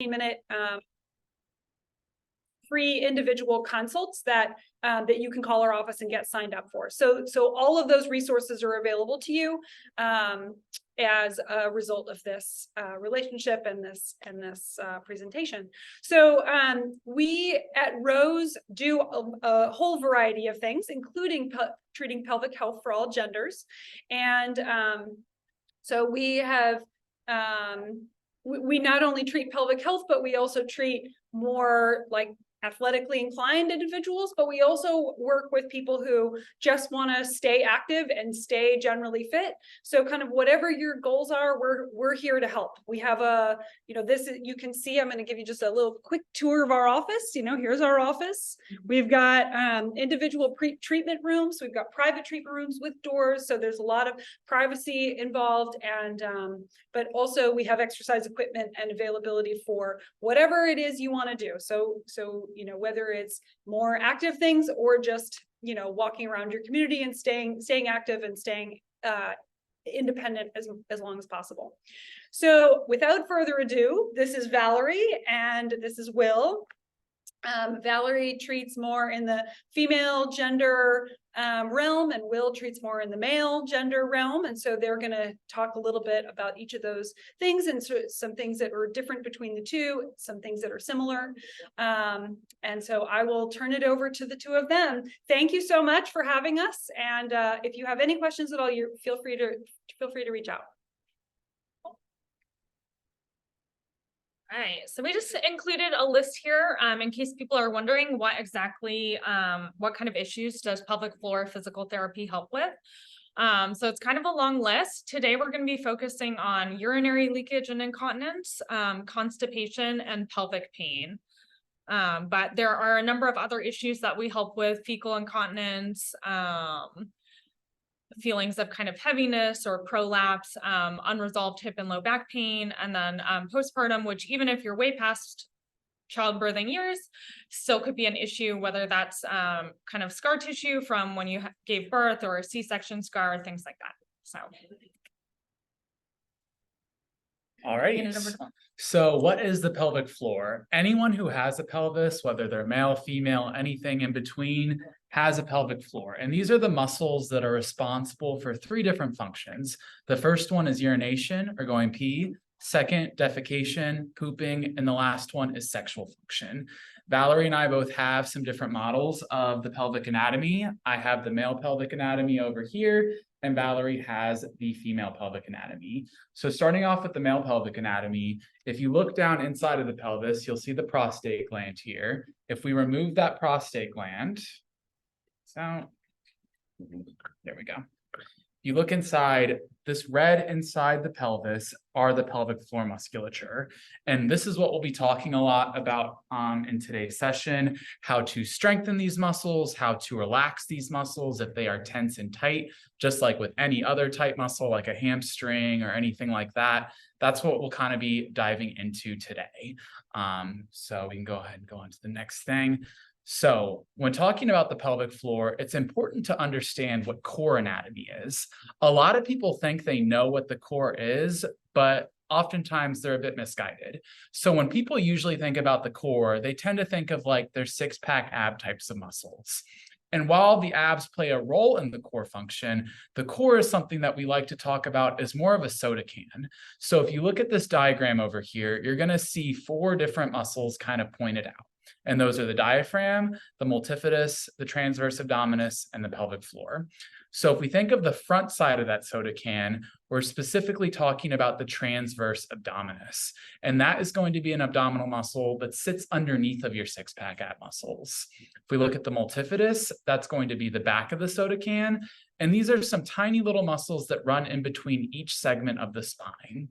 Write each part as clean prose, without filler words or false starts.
15-minute free individual consults that that you can call our office and get signed up for. So all of those resources are available to you as a result of this relationship and this presentation. So we at Rose do a whole variety of things, including treating pelvic health for all genders. And so we have we not only treat pelvic health, but we also treat more like athletically inclined individuals, but we also work with people who just want to stay active and stay generally fit. So kind of whatever your goals are, we're here to help. We have a, this is, you can see, I'm going to give you just a little quick tour of our office. Here's our office. We've got individual treatment rooms. We've got private treatment rooms with doors. So there's a lot of privacy involved. And, but also we have exercise equipment and availability for whatever it is you want to do. So whether it's more active things or just, walking around your community and staying active and staying independent as long as possible. So without further ado, this is Valerie and this is Will. Valerie treats more in the female gender realm, and Will treats more in the male gender realm. And so they're going to talk a little bit about each of those things, and so some things that are different between the two, some things that are similar. And so I will turn it over to the two of them. Thank you so much for having us. And if you have any questions at all, feel free to reach out. All right, so we just included a list here in case people are wondering what kind of issues does pelvic floor physical therapy help with. So it's kind of a long list. Today, we're going to be focusing on urinary leakage and incontinence, constipation, and pelvic pain. But there are a number of other issues that we help with: fecal incontinence, feelings of kind of heaviness or prolapse, unresolved hip and low back pain, and then postpartum, which even if you're way past childbirthing years, still could be an issue, whether that's kind of scar tissue from when you gave birth or a C-section scar, things like that. So. All right. So what is the pelvic floor? Anyone who has a pelvis, whether they're male, female, anything in between, has a pelvic floor. And these are the muscles that are responsible for 3 different functions. The first one is urination, or going pee. Second, defecation, pooping. And the last one is sexual function. Valerie and I both have some different models of the pelvic anatomy. I have the male pelvic anatomy over here, and Valerie has the female pelvic anatomy. So starting off with the male pelvic anatomy, if you look down inside of the pelvis, you'll see the prostate gland here. If we remove that prostate gland, so there we go. You look inside, this red inside the pelvis are the pelvic floor musculature. And this is what we'll be talking a lot about in today's session: how to strengthen these muscles, how to relax these muscles if they are tense and tight, just like with any other tight muscle, like a hamstring or anything like that. That's what we'll kind of be diving into today. So we can go ahead and go on to the next thing. So when talking about the pelvic floor, it's important to understand what core anatomy is. A lot of people think they know what the core is, but oftentimes they're a bit misguided. So when people usually think about the core, they tend to think of like their six-pack ab types of muscles. And while the abs play a role in the core function, the core is something that we like to talk about as more of a soda can. So if you look at this diagram over here, you're going to see 4 different muscles kind of pointed out. And those are the diaphragm, the multifidus, the transverse abdominis, and the pelvic floor. So if we think of the front side of that soda can, we're specifically talking about the transverse abdominis. And that is going to be an abdominal muscle that sits underneath of your six-pack ab muscles. If we look at the multifidus, that's going to be the back of the soda can. And these are some tiny little muscles that run in between each segment of the spine.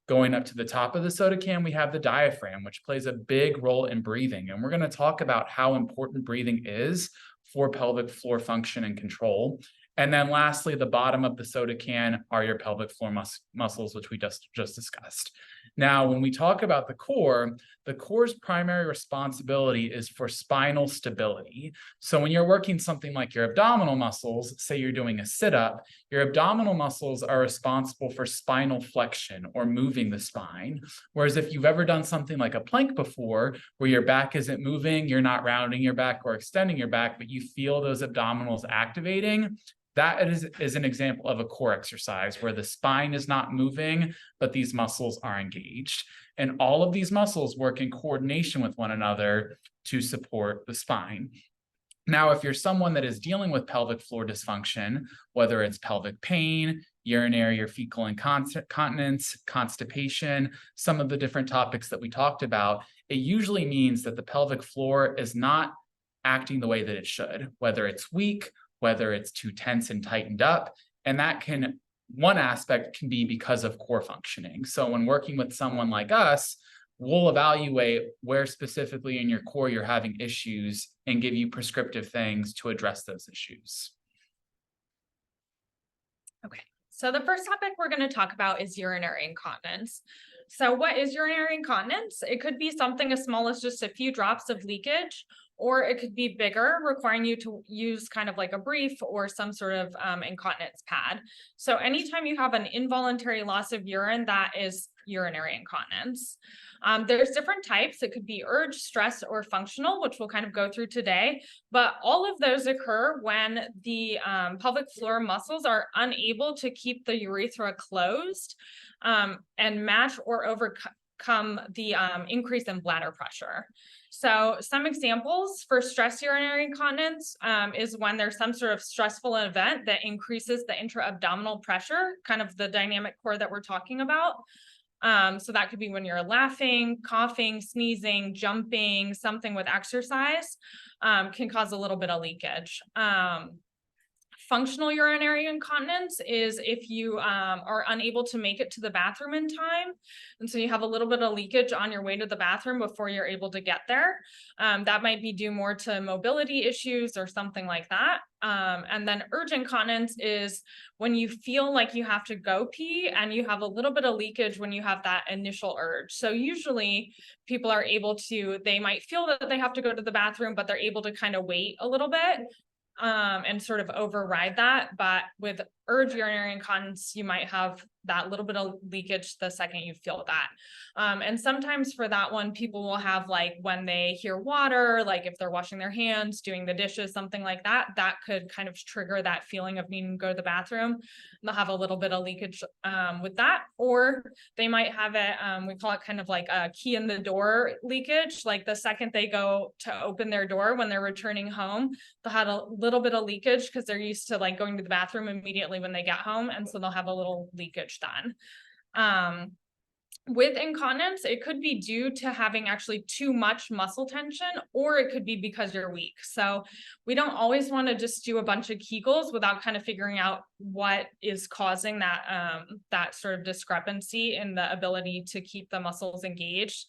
Going up to the top of the soda can, we have the diaphragm, which plays a big role in breathing. And we're going to talk about how important breathing is for pelvic floor function and control. And then lastly, the bottom of the soda can are your pelvic floor muscles, which we just discussed. Now, when we talk about the core's primary responsibility is for spinal stability. So when you're working something like your abdominal muscles, say you're doing a sit-up, your abdominal muscles are responsible for spinal flexion or moving the spine. Whereas if you've ever done something like a plank before, where your back isn't moving, you're not rounding your back or extending your back, but you feel those abdominals activating, that is an example of a core exercise where the spine is not moving, but these muscles are engaged. And all of these muscles work in coordination with one another to support the spine. Now, if you're someone that is dealing with pelvic floor dysfunction, whether it's pelvic pain, urinary or fecal incontinence, constipation, some of the different topics that we talked about, it usually means that the pelvic floor is not acting the way that it should, whether it's weak, whether it's too tense and tightened up. And that can, one aspect can be because of core functioning. So when working with someone like us, we'll evaluate where specifically in your core you're having issues and give you prescriptive things to address those issues. Okay, so the first topic we're going to talk about is urinary incontinence. So what is urinary incontinence? It could be something as small as just a few drops of leakage, or it could be bigger, requiring you to use kind of like a brief or some sort of incontinence pad. So anytime you have an involuntary loss of urine, that is urinary incontinence. There's different types. It could be urge, stress, or functional, which we'll kind of go through today. But all of those occur when the pelvic floor muscles are unable to keep the urethra closed and match or overcome the increase in bladder pressure. So some examples for stress urinary incontinence is when there's some sort of stressful event that increases the intra-abdominal pressure, kind of the dynamic core that we're talking about. So that could be when you're laughing, coughing, sneezing, jumping, something with exercise can cause a little bit of leakage. Functional urinary incontinence is if you are unable to make it to the bathroom in time. And so you have a little bit of leakage on your way to the bathroom before you're able to get there. That might be due more to mobility issues or something like that. And then urge incontinence is when you feel like you have to go pee and you have a little bit of leakage when you have that initial urge. So usually people are able to, they might feel that they have to go to the bathroom, but they're able to kind of wait a little bit and sort of override that. But with urge urinary incontinence, you might have that little bit of leakage the second you feel that. And sometimes for that one, people will have like when they hear water, like if they're washing their hands, doing the dishes, something like that, that could kind of trigger that feeling of needing to go to the bathroom. They'll have a little bit of leakage with that, or they might have it, we call it kind of like a key in the door leakage. Like the second they go to open their door when they're returning home, they'll have a little bit of leakage because they're used to like going to the bathroom immediately when they get home. And so they'll have a little leakage done. With incontinence, it could be due to having actually too much muscle tension, or it could be because you're weak. So we don't always want to just do a bunch of Kegels without kind of figuring out what is causing that, that sort of discrepancy in the ability to keep the muscles engaged.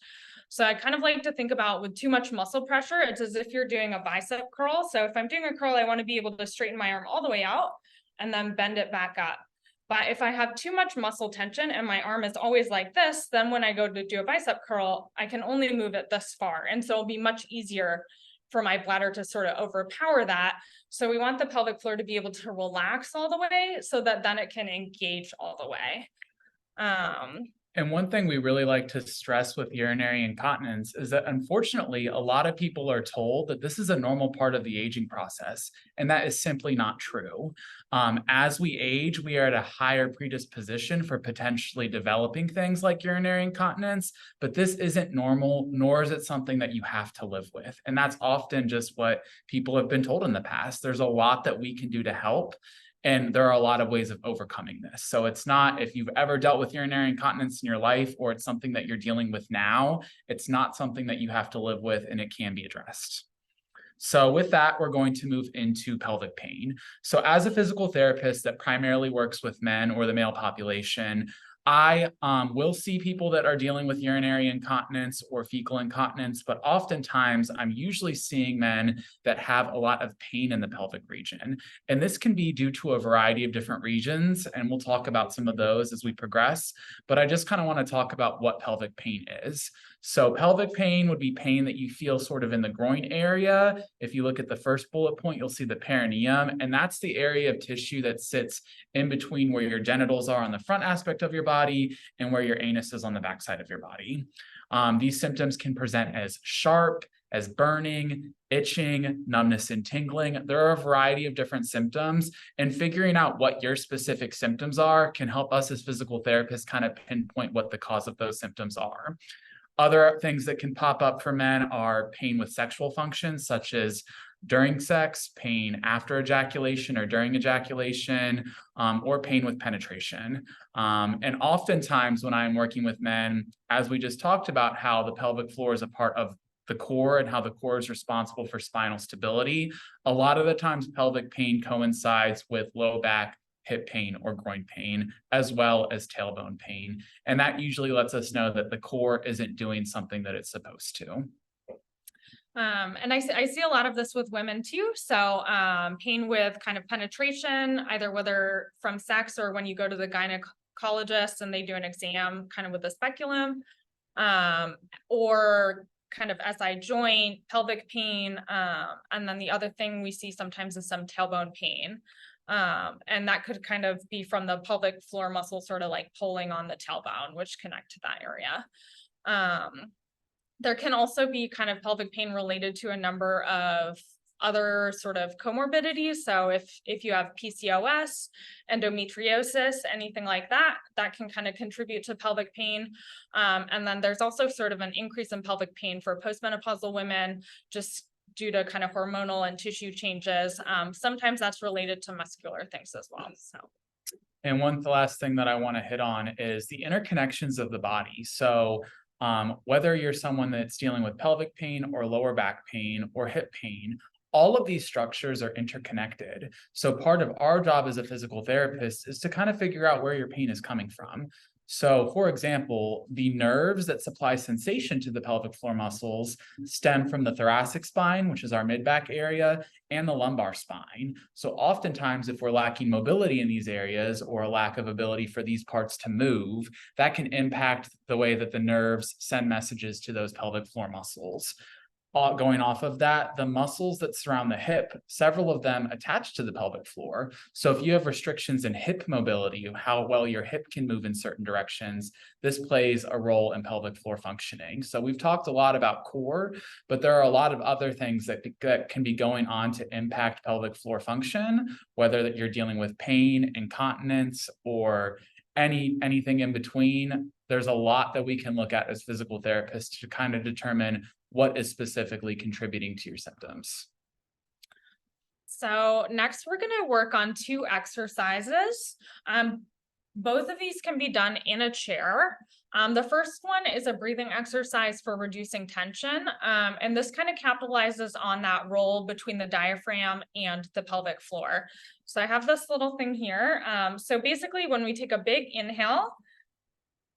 So I kind of like to think about with too much muscle pressure, it's as if you're doing a bicep curl. So if I'm doing a curl, I want to be able to straighten my arm all the way out and then bend it back up. But if I have too much muscle tension and my arm is always like this, then when I go to do a bicep curl, I can only move it this far. And so it'll be much easier for my bladder to sort of overpower that. So we want the pelvic floor to be able to relax all the way so that then it can engage all the way. And one thing we really like to stress with urinary incontinence is that unfortunately, a lot of people are told that this is a normal part of the aging process, and that is simply not true. As we age, we are at a higher predisposition for potentially developing things like urinary incontinence, but this isn't normal, nor is it something that you have to live with. And that's often just what people have been told in the past. There's a lot that we can do to help. And there are a lot of ways of overcoming this. So it's not, if you've ever dealt with urinary incontinence in your life, or it's something that you're dealing with now, it's not something that you have to live with, and it can be addressed. So with that, we're going to move into pelvic pain. So as a physical therapist that primarily works with men or the male population, I will see people that are dealing with urinary incontinence or fecal incontinence, but oftentimes I'm usually seeing men that have a lot of pain in the pelvic region. And this can be due to a variety of different regions, and we'll talk about some of those as we progress. But I just kind of want to talk about what pelvic pain is. So pelvic pain would be pain that you feel sort of in the groin area. If you look at the first bullet point, you'll see the perineum, and that's the area of tissue that sits in between where your genitals are on the front aspect of your body and where your anus is on the backside of your body. These symptoms can present as sharp, as burning, itching, numbness, and tingling. There are a variety of different symptoms, and figuring out what your specific symptoms are can help us as physical therapists kind of pinpoint what the cause of those symptoms are. Other things that can pop up for men are pain with sexual functions, such as during sex, pain after ejaculation or during ejaculation, or pain with penetration. And oftentimes when I'm working with men, as we just talked about how the pelvic floor is a part of the core and how the core is responsible for spinal stability, a lot of the times pelvic pain coincides with low back, hip pain, or groin pain, as well as tailbone pain. And that usually lets us know that the core isn't doing something that it's supposed to. And I see a lot of this with women too. So pain with kind of penetration, either whether from sex or when you go to the gynecologist and they do an exam kind of with the speculum, or kind of SI joint, pelvic pain. And then the other thing we see sometimes is some tailbone pain. And that could kind of be from the pelvic floor muscle sort of like pulling on the tailbone, which connect to that area. There can also be kind of pelvic pain related to a number of other sort of comorbidities. So if you have PCOS, endometriosis, anything like that, that can kind of contribute to pelvic pain. And then there's also sort of an increase in pelvic pain for postmenopausal women, just due to kind of hormonal and tissue changes. Sometimes that's related to muscular things as well. So. And the last thing that I want to hit on is the interconnections of the body. So whether you're someone that's dealing with pelvic pain or lower back pain or hip pain, all of these structures are interconnected. So part of our job as a physical therapist is to kind of figure out where your pain is coming from. So for example, the nerves that supply sensation to the pelvic floor muscles stem from the thoracic spine, which is our mid-back area, and the lumbar spine. So oftentimes if we're lacking mobility in these areas or a lack of ability for these parts to move, that can impact the way that the nerves send messages to those pelvic floor muscles. Going off of that, the muscles that surround the hip, several of them attach to the pelvic floor. So if you have restrictions in hip mobility, how well your hip can move in certain directions, this plays a role in pelvic floor functioning. So we've talked a lot about core, but there are a lot of other things that can be going on to impact pelvic floor function, whether that you're dealing with pain, incontinence, or anything in between. There's a lot that we can look at as physical therapists to kind of determine what is specifically contributing to your symptoms. So next we're going to work on 2 exercises. Both of these can be done in a chair. The first one is a breathing exercise for reducing tension. And this kind of capitalizes on that role between the diaphragm and the pelvic floor. So I have this little thing here. So basically when we take a big inhale,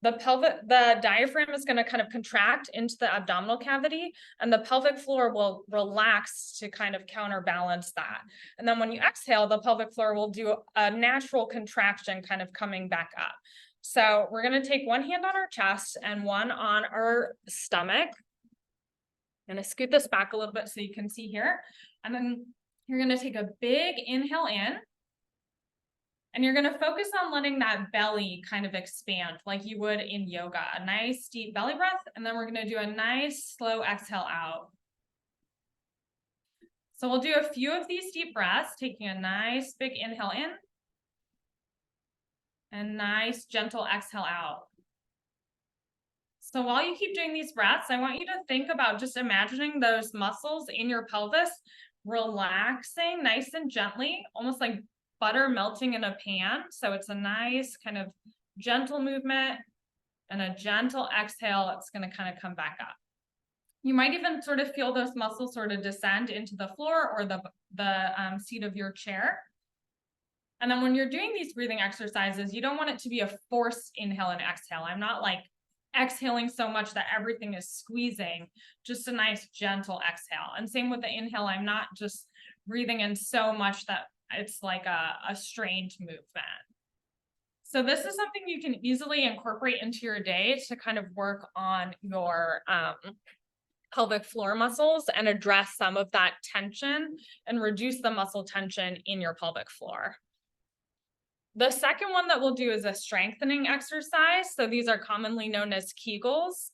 the diaphragm is going to kind of contract into the abdominal cavity, and the pelvic floor will relax to kind of counterbalance that. And then when you exhale, the pelvic floor will do a natural contraction kind of coming back up. So we're going to take one hand on our chest and one on our stomach. I'm going to scoot this back a little bit so you can see here. And then you're going to take a big inhale in. And you're going to focus on letting that belly kind of expand like you would in yoga. A nice deep belly breath. And then we're going to do a nice slow exhale out. So we'll do a few of these deep breaths, taking a nice big inhale in. And nice gentle exhale out. So while you keep doing these breaths, I want you to think about just imagining those muscles in your pelvis relaxing nice and gently, almost like butter melting in a pan. So it's a nice kind of gentle movement and a gentle exhale. It's going to kind of come back up. You might even sort of feel those muscles sort of descend into the floor or the seat of your chair. And then when you're doing these breathing exercises, you don't want it to be a forced inhale and exhale. I'm not like exhaling so much that everything is squeezing, just a nice gentle exhale. And same with the inhale, I'm not just breathing in so much that it's like a strained movement. So this is something you can easily incorporate into your day to kind of work on your pelvic floor muscles and address some of that tension and reduce the muscle tension in your pelvic floor. The second one that we'll do is a strengthening exercise. So these are commonly known as Kegels.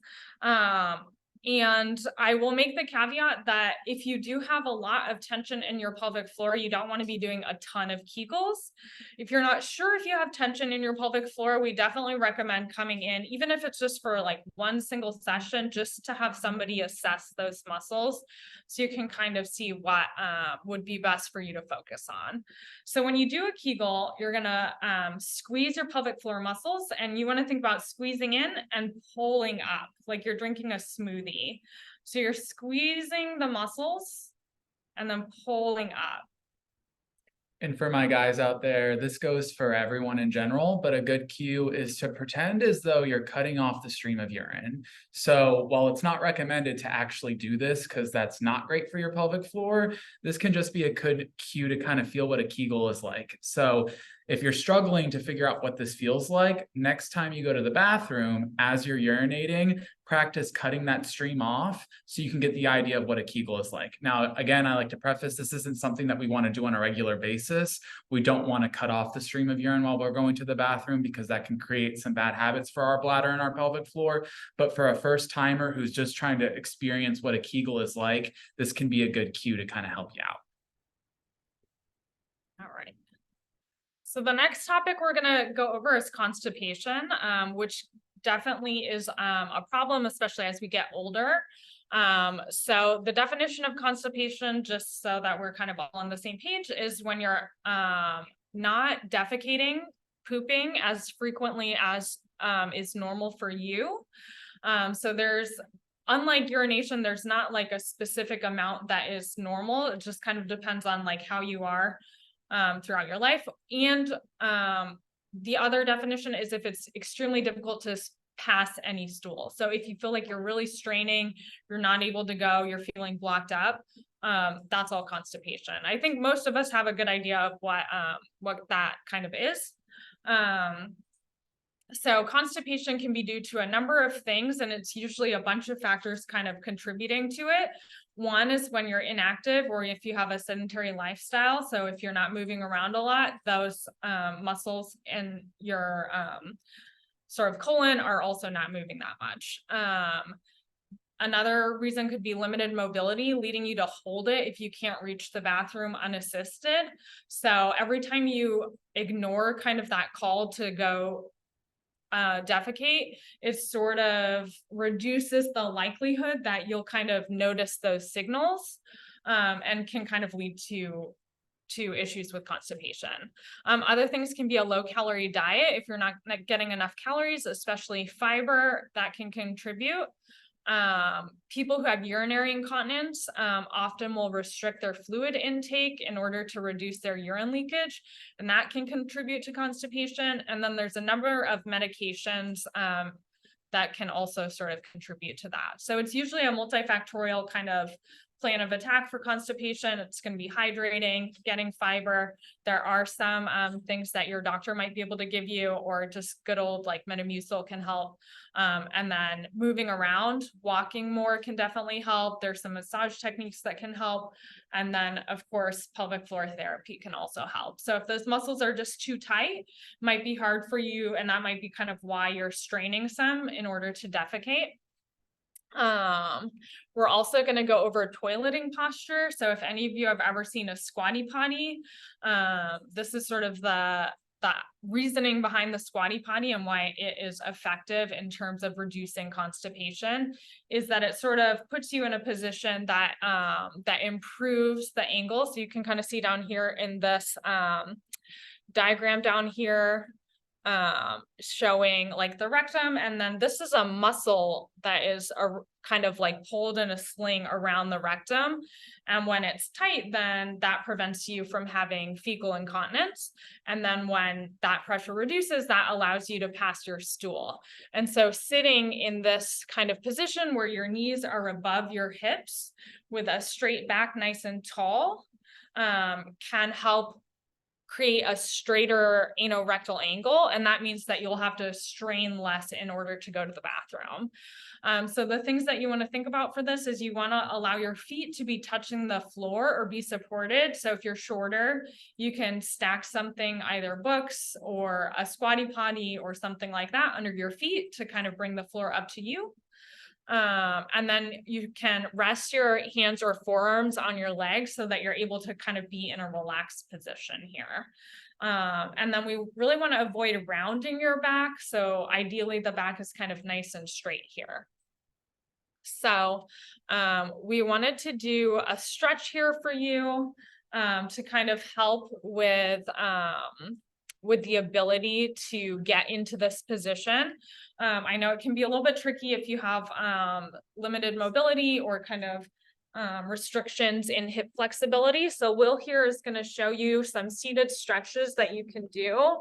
And I will make the caveat that if you do have a lot of tension in your pelvic floor, you don't want to be doing a ton of Kegels. If you're not sure if you have tension in your pelvic floor, we definitely recommend coming in, even if it's just for like one single session, just to have somebody assess those muscles so you can kind of see what would be best for you to focus on. So when you do a Kegel, you're gonna squeeze your pelvic floor muscles, and you want to think about squeezing in and pulling up like you're drinking a smoothie. So you're squeezing the muscles and then pulling up. And for my guys out there, this goes for everyone in general, but a good cue is to pretend as though you're cutting off the stream of urine. So while it's not recommended to actually do this because that's not great for your pelvic floor, this can just be a good cue to kind of feel what a Kegel is like. So if you're struggling to figure out what this feels like, next time you go to the bathroom, as you're urinating, practice cutting that stream off so you can get the idea of what a Kegel is like. Now, again, I like to preface, this isn't something that we want to do on a regular basis. We don't want to cut off the stream of urine while we're going to the bathroom because that can create some bad habits for our bladder and our pelvic floor. But for a first timer who's just trying to experience what a Kegel is like, this can be a good cue to kind of help you out. All right. So the next topic we're going to go over is constipation, which definitely is a problem, especially as we get older. So the definition of constipation, just so that we're kind of all on the same page, is when you're not defecating, pooping as frequently as is normal for you. So unlike urination, there's not like a specific amount that is normal. It just kind of depends on like how you are throughout your life. And the other definition is if it's extremely difficult to pass any stool. So if you feel like you're really straining, you're not able to go, you're feeling blocked up, that's all constipation. I think most of us have a good idea of what that kind of is. So constipation can be due to a number of things, and it's usually a bunch of factors kind of contributing to it. One is when you're inactive or if you have a sedentary lifestyle. So if you're not moving around a lot, those muscles in your sort of colon are also not moving that much. Another reason could be limited mobility, leading you to hold it if you can't reach the bathroom unassisted. So every time you ignore kind of that call to go defecate, it sort of reduces the likelihood that you'll kind of notice those signals and can kind of lead to issues with constipation. Other things can be a low-calorie diet. If you're not getting enough calories, especially fiber, that can contribute. People who have urinary incontinence often will restrict their fluid intake in order to reduce their urine leakage, and that can contribute to constipation. And then there's a number of medications that can also sort of contribute to that. So it's usually a multifactorial kind of plan of attack for constipation. It's going to be hydrating, getting fiber. There are some things that your doctor might be able to give you, or just good old like Metamucil can help. And then moving around, walking more can definitely help. There's some massage techniques that can help. And then of course, pelvic floor therapy can also help. So if those muscles are just too tight, it might be hard for you. And that might be kind of why you're straining some in order to defecate. We're also going to go over toileting posture. So if any of you have ever seen a squatty potty, this is sort of the reasoning behind the squatty potty and why it is effective in terms of reducing constipation, is that it sort of puts you in a position that that improves the angle. So you can kind of see down here in this diagram down here, showing like the rectum, and then this is a muscle that is kind of like pulled in a sling around the rectum, and when it's tight, then that prevents you from having fecal incontinence, and then when that pressure reduces, that allows you to pass your stool. And so sitting in this kind of position where your knees are above your hips with a straight back, nice and tall, can help create a straighter anorectal angle, and that means that you'll have to strain less in order to go to the bathroom. So the things that you want to think about for this is you want to allow your feet to be touching the floor or be supported. So if you're shorter, you can stack something, either books or a squatty potty or something like that under your feet to kind of bring the floor up to you. And then you can rest your hands or forearms on your legs so that you're able to kind of be in a relaxed position here. And then we really want to avoid rounding your back. So ideally the back is kind of nice and straight here. So we wanted to do a stretch here for you to kind of help with the ability to get into this position. I know it can be a little bit tricky if you have limited mobility or kind of restrictions in hip flexibility. So Will here is going to show you some seated stretches that you can do.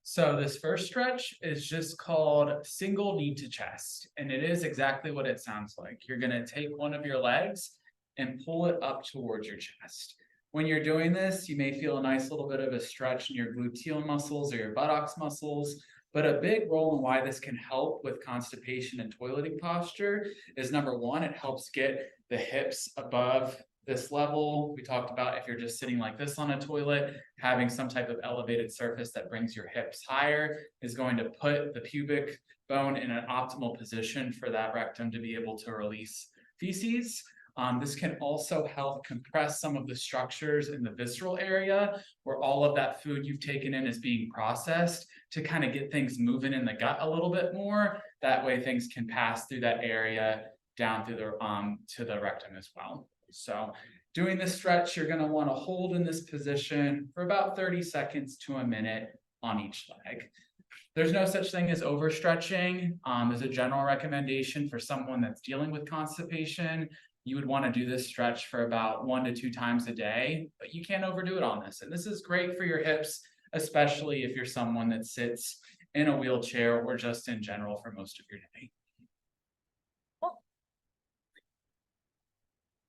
So this first stretch is just called single knee to chest, and it is exactly what it sounds like. You're going to take one of your legs and pull it up towards your chest. When you're doing this, you may feel a nice little bit of a stretch in your gluteal muscles or your buttocks muscles, but a big role in why this can help with constipation and toileting posture is, number one, it helps get the hips above this level. We talked about if you're just sitting like this on a toilet, having some type of elevated surface that brings your hips higher is going to put the pubic bone in an optimal position for that rectum to be able to release feces. This can also help compress some of the structures in the visceral area where all of that food you've taken in is being processed, to kind of get things moving in the gut a little bit more. That way things can pass through that area down through the to the rectum as well. So doing this stretch, you're going to want to hold in this position for about 30 seconds to a minute on each leg. There's no such thing as overstretching. There's a general recommendation for someone that's dealing with constipation. You would want to do this stretch for about 1 to 2 times a day, but you can't overdo it on this. And this is great for your hips, especially if you're someone that sits in a wheelchair or just in general for most of your day.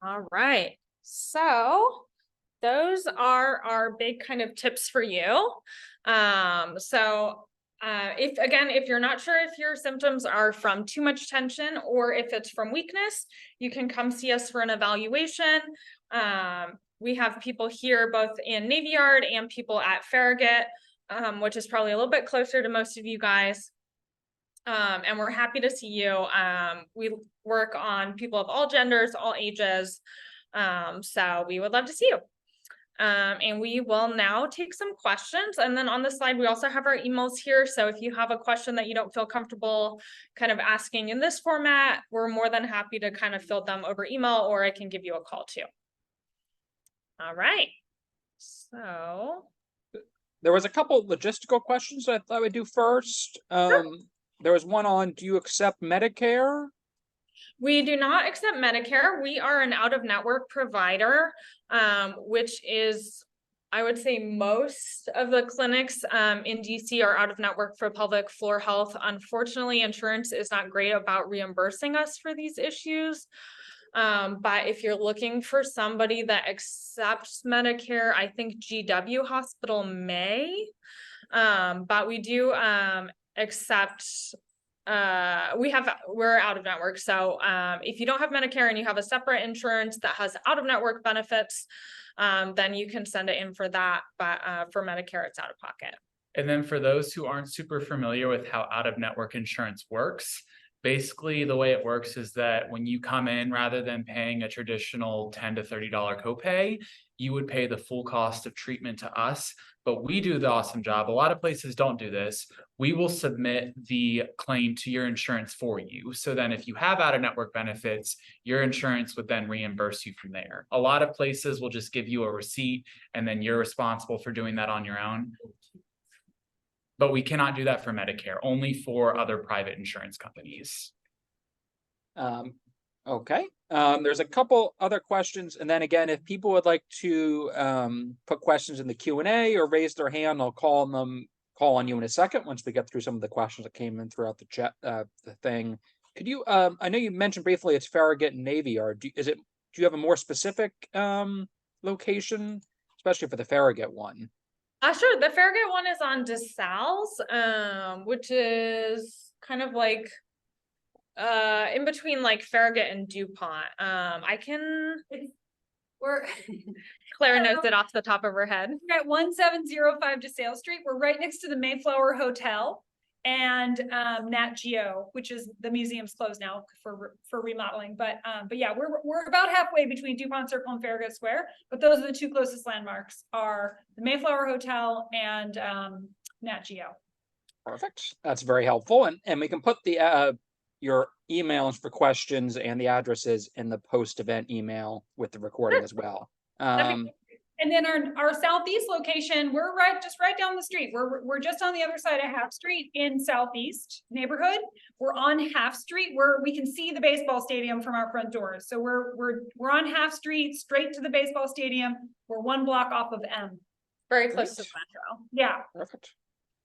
All right. So those are our big kind of tips for you. If you're not sure if your symptoms are from too much tension or if it's from weakness, you can come see us for an evaluation. We have people here both in Navy Yard and people at Farragut, which is probably a little bit closer to most of you guys. And we're happy to see you. We work on people of all genders, all ages. So we would love to see you. And we will now take some questions. And then on the slide, we also have our emails here. So if you have a question that you don't feel comfortable kind of asking in this format, we're more than happy to kind of field them over email, or I can give you a call too. All right. So there was a couple of logistical questions that I thought I would do first. Sure. There was one on, do you accept Medicare? We do not accept Medicare. We are an out-of-network provider, which is, I would say, most of the clinics in DC are out-of-network for pelvic floor health. Unfortunately, insurance is not great about reimbursing us for these issues. But if you're looking for somebody that accepts Medicare, I think GW Hospital may, but we do accept, we're out of network. So if you don't have Medicare and you have a separate insurance that has out of network benefits, then you can send it in for that. But for Medicare, it's out of pocket. And then for those who aren't super familiar with how out of network insurance works, basically the way it works is that when you come in, rather than paying a traditional $10 to $30 copay, you would pay the full cost of treatment to us. But we do the awesome job. A lot of places don't do this. We will submit the claim to your insurance for you. So then if you have out-of-network benefits, your insurance would then reimburse you from there. A lot of places will just give you a receipt and then you're responsible for doing that on your own. but we cannot do that for Medicare, only for other private insurance companies. Okay, there's a couple other questions, and then again, if people would like to put questions in the Q&A or raise their hand, I'll call on you in a second once we get through some of the questions that came in throughout the chat, the thing. Could you, I know you mentioned briefly it's Farragut and Navy Yard. Do you have a more specific location, especially for the Farragut one? Sure. The Farragut one is on DeSales, which is kind of like in between like Farragut and DuPont. We're Clara knows it off the top of her head. at 1705 DeSales Street. We're right next to the Mayflower Hotel and Nat Geo, which is the museum's closed now for remodeling. But yeah, we're about halfway between DuPont Circle and Farragut Square. But those are the two closest landmarks: are the Mayflower Hotel and Nat Geo. Perfect. That's very helpful, and we can put the your emails for questions and the addresses in the post-event email with the recording as well. And then our southeast location, we're just right down the street. We're just on the other side of Half Street in Southeast neighborhood. We're on Half Street where we can see the baseball stadium from our front doors. So we're on Half Street, straight to the baseball stadium. We're one block off of M. Very close to Great. Metro. Yeah. Perfect.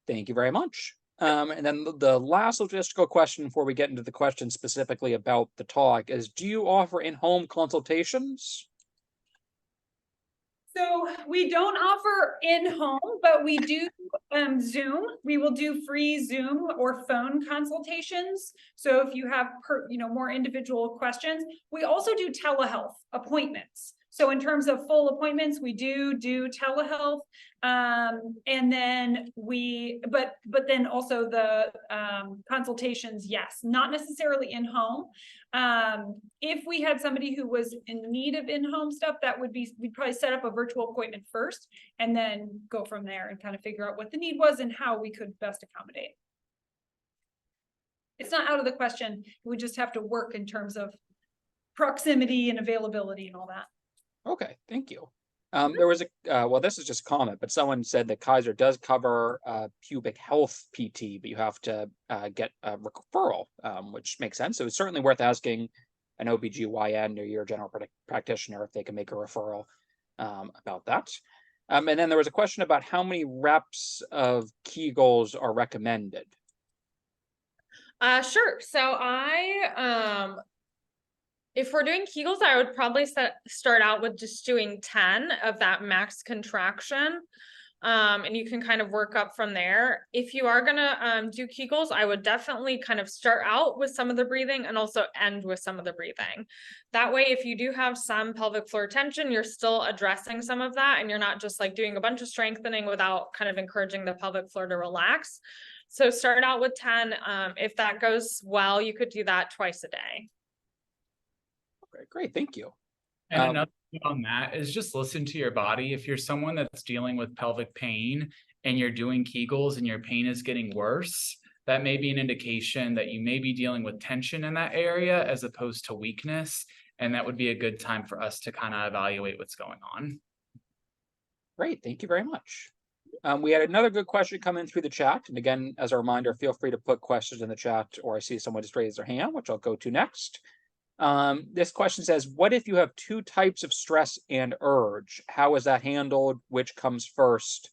Thank you very much. And then the last logistical question before we get into the question specifically about the talk is, do you offer in-home consultations? So we don't offer in-home, but we do Zoom. We will do free Zoom or phone consultations. So if you have more individual questions, we also do telehealth appointments. So in terms of full appointments, we do telehealth. And then but then also the consultations, yes, not necessarily in home. If we had somebody who was in need of in-home stuff, we'd probably set up a virtual appointment first and then go from there and kind of figure out what the need was and how we could best accommodate. It's not out of the question. We just have to work in terms of proximity and availability and all that. Okay, thank you. There was well, this is just a comment, but someone said that Kaiser does cover pubic health PT, but you have to get a referral, which makes sense. So it's certainly worth asking an OBGYN or your general practitioner if they can make a referral about that. And then there was a question about how many reps of Kegels are recommended. Sure. So if we're doing Kegels, I would probably start out with just doing 10 of that max contraction. And you can kind of work up from there. If you are gonna do Kegels, I would definitely kind of start out with some of the breathing and also end with some of the breathing. That way, if you do have some pelvic floor tension, you're still addressing some of that and you're not just like doing a bunch of strengthening without kind of encouraging the pelvic floor to relax. So start out with 10. If that goes well, you could do that twice a day. Okay, great, thank you. And another thing on that is just listen to your body. If you're someone that's dealing with pelvic pain and you're doing Kegels and your pain is getting worse, that may be an indication that you may be dealing with tension in that area as opposed to weakness. And that would be a good time for us to kind of evaluate what's going on. Great, thank you very much. We had another good question come in through the chat. And again, as a reminder, feel free to put questions in the chat, or I see someone just raise their hand, which I'll go to next. This question says, what if you have two types of stress and urge? How is that handled? Which comes first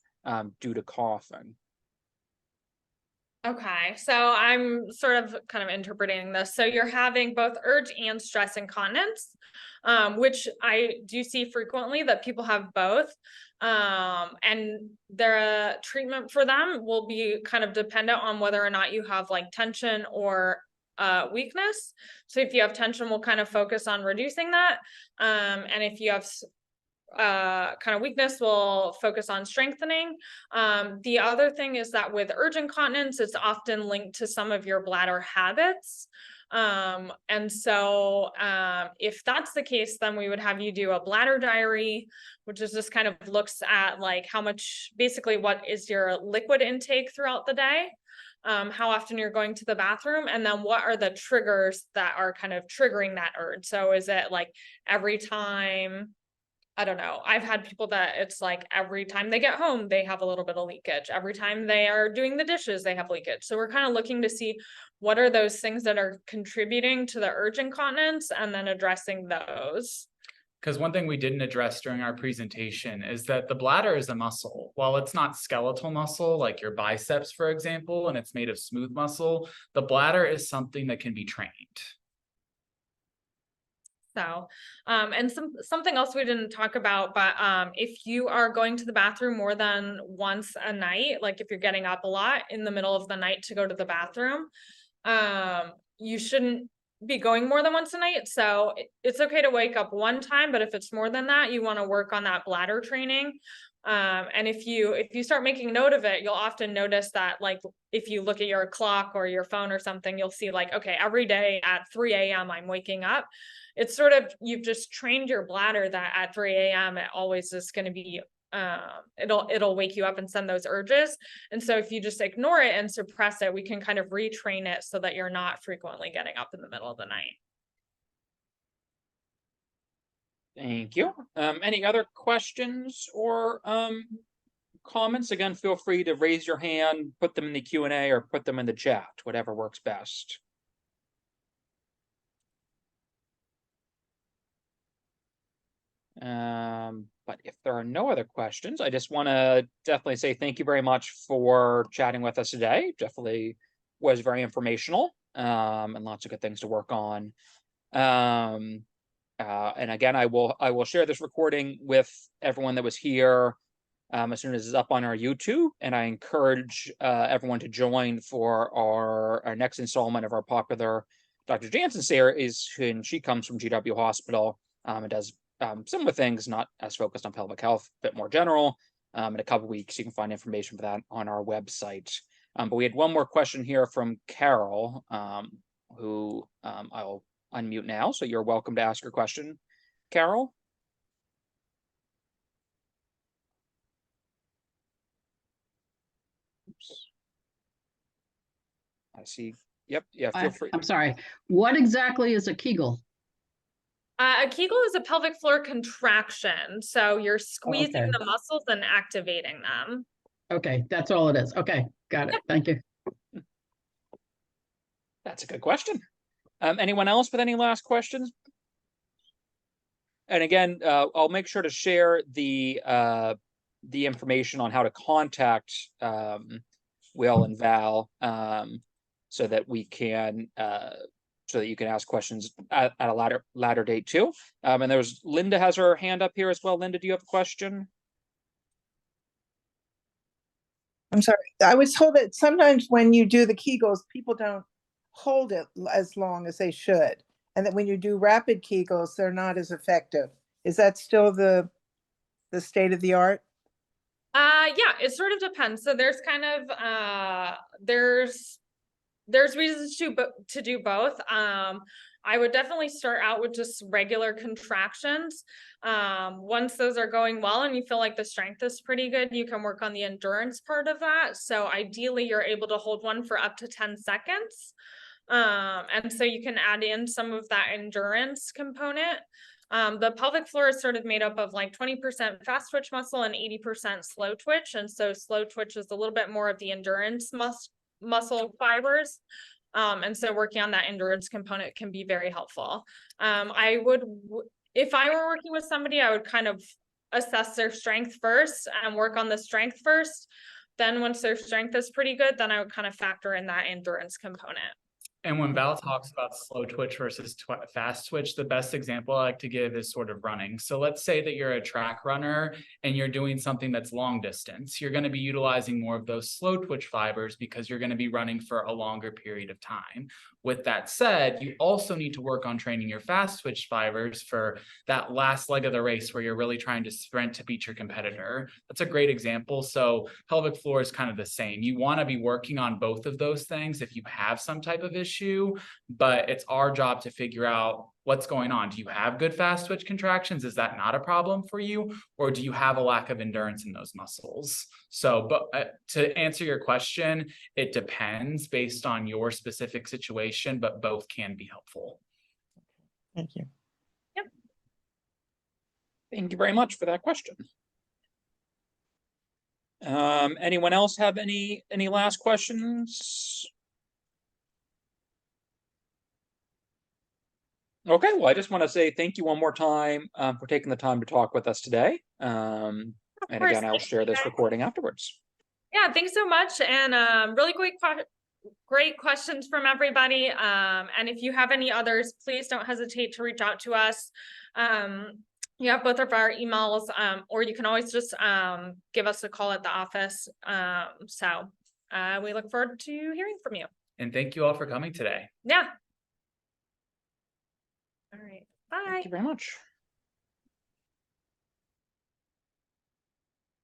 due to coughing? Okay, so I'm sort of kind of interpreting this. So you're having both urge and stress incontinence, which I do see frequently that people have both. And their treatment for them will be kind of dependent on whether or not you have like tension or weakness. So if you have tension, we'll kind of focus on reducing that. And if you have kind of weakness, we'll focus on strengthening. The other thing is that with urge incontinence, it's often linked to some of your bladder habits. And so if that's the case, then we would have you do a bladder diary, which is just kind of looks at like how much, basically what is your liquid intake throughout the day, how often you're going to the bathroom, and then what are the triggers that are kind of triggering that urge. So is it like every time I don't know. I've had people that it's like every time they get home, they have a little bit of leakage. Every time they are doing the dishes, they have leakage. So we're kind of looking to see what are those things that are contributing to the urge incontinence and then addressing those. Because one thing we didn't address during our presentation is that the bladder is a muscle. While it's not skeletal muscle, like your biceps, for example, and it's made of smooth muscle, the bladder is something that can be trained. So, and something else we didn't talk about, but if you are going to the bathroom more than once a night, like if you're getting up a lot in the middle of the night to go to the bathroom, you shouldn't be going more than once a night. So it's okay to wake up one time, but if it's more than that, you want to work on that bladder training. And if you start making note of it, you'll often notice that, like, if you look at your clock or your phone or something, you'll see like, okay, every day at 3 a.m. I'm waking up. It's sort of, you've just trained your bladder that at 3 a.m. it always is going to be, it'll wake you up and send those urges. And so if you just ignore it and suppress it, we can kind of retrain it so that you're not frequently getting up in the middle of the night. Thank you. Any other questions or comments? Again, feel free to raise your hand, put them in the Q&A, or put them in the chat, whatever works best. But if there are no other questions, I just want to definitely say thank you very much for chatting with us today. Definitely was very informational, and lots of good things to work on. And again, I will share this recording with everyone that was here as soon as it's up on our YouTube, and I encourage everyone to join for our next installment of our popular Dr. Jansen series, and she comes from GW Hospital and does similar things, not as focused on pelvic health, a bit more general. In a couple weeks, you can find information for that on our website. But we had one more question here from Carol, who I'll unmute now. So you're welcome to ask your question, Carol. Oops. I see. Yep. Yeah. Feel free. I'm sorry. What exactly is a Kegel? A Kegel is a pelvic floor contraction. So you're squeezing Okay. the muscles and activating them. Okay, that's all it is. Okay, got it. Thank you. That's a good question. Anyone else with any last questions? And again, I'll make sure to share the information on how to contact Will and Val, so that we can so that you can ask questions at a latter date too. And there's Linda has her hand up here as well. Linda, do you have a question? I'm sorry. I was told that sometimes when you do the Kegels, people don't hold it as long as they should, and that when you do rapid Kegels, they're not as effective. Is that still the state of the art? Yeah, it sort of depends. So there's kind of there's reasons to do both. I would definitely start out with just regular contractions. Once those are going well and you feel like the strength is pretty good, you can work on the endurance part of that. So ideally you're able to hold one for up to 10 seconds. And so you can add in some of that endurance component. The pelvic floor is sort of made up of like 20% fast twitch muscle and 80% slow twitch. And so slow twitch is a little bit more of the endurance muscle fibers. And so working on that endurance component can be very helpful. If I were working with somebody, I would kind of assess their strength first and work on the strength first. Then once their strength is pretty good, then I would kind of factor in that endurance component. And when Val talks about slow twitch versus fast twitch, the best example I like to give is sort of running. So let's say that you're a track runner and you're doing something that's long distance. You're going to be utilizing more of those slow twitch fibers because you're going to be running for a longer period of time. With that said, you also need to work on training your fast twitch fibers for that last leg of the race where you're really trying to sprint to beat your competitor. That's a great example. So pelvic floor is kind of the same. You want to be working on both of those things if you have some type of issue, but it's our job to figure out what's going on. Do you have good fast twitch contractions? Is that not a problem for you? Or do you have a lack of endurance in those muscles? So, but to answer your question, it depends based on your specific situation, but both can be helpful. Thank you. Yep. Thank you very much for that question. Anyone else have any last questions? Okay, well, I just want to say thank you one more time for taking the time to talk with us today. And course, again, I'll thank share you, this guys. recording afterwards. Yeah, thanks so much. And really great questions from everybody. And if you have any others, please don't hesitate to reach out to us. You have both of our emails, or you can always just give us a call at the office. So we look forward to hearing from you. And thank you all for coming today. Yeah. All right. Bye. Thank you very much.